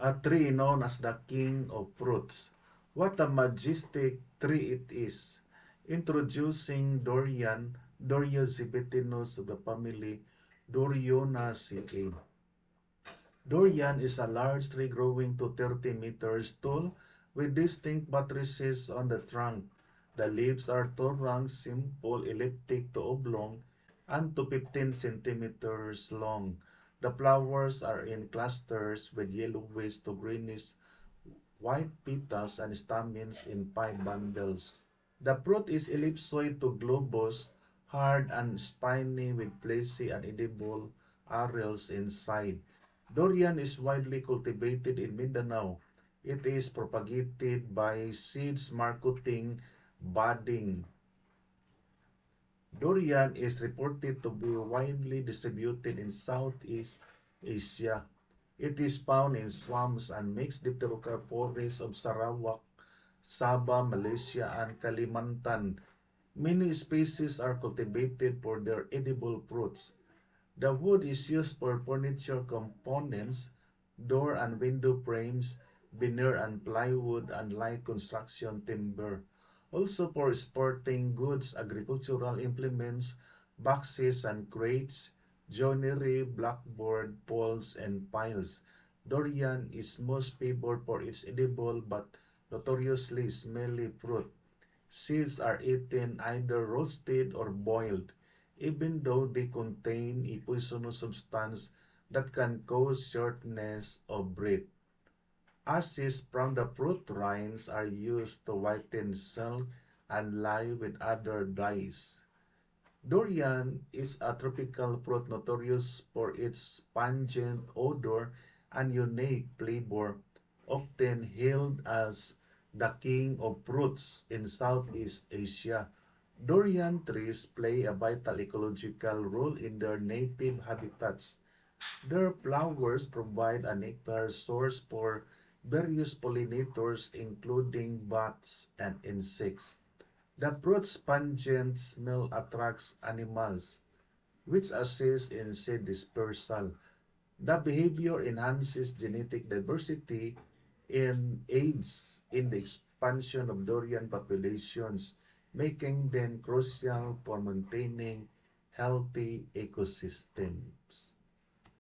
a tree known as the king of fruits. What a majestic tree it is. Introducing durian, Doria zibetinus of the family Dorionaceae. Durian is a large tree growing to 30 meters tall with distinct buttresses on the trunk. The leaves are torang, simple, elliptic to oblong, and to 15 centimeters long. The flowers are in clusters with yellowish to greenish white petals and stamens in 5 bundles. The fruit is ellipsoid to globose, hard and spiny with fleshy and edible arils inside. Durian is widely cultivated in Mindanao. It is propagated by seeds marketing budding. Durian is reported to be widely distributed in Southeast Asia. It is found in swamps and mixed dipterocarp forests of Sarawak, Sabah, Malaysia, and Kalimantan. Many species are cultivated for their edible fruits. The wood is used for furniture components, door and window frames, veneer and plywood, and light construction timber. Also for sporting goods, agricultural implements, boxes and crates, joinery, blackboard, poles, and piles. Durian is most favored for its edible but notoriously smelly fruit. Seeds are eaten either roasted or boiled, even though they contain a poisonous substance that can cause shortness of breath. Ashes from the fruit rinds are used to whiten silk and lye with other dyes. Durian is a tropical fruit notorious for its pungent odor and unique flavor, often hailed as the king of fruits in Southeast Asia. Durian trees play a vital ecological role in their native habitats. Their flowers provide a nectar source for various pollinators, including bats and insects. The fruit's pungent smell attracts animals, which assists in seed dispersal. The behavior enhances genetic diversity and aids in the expansion of durian populations, making them crucial for maintaining healthy ecosystems.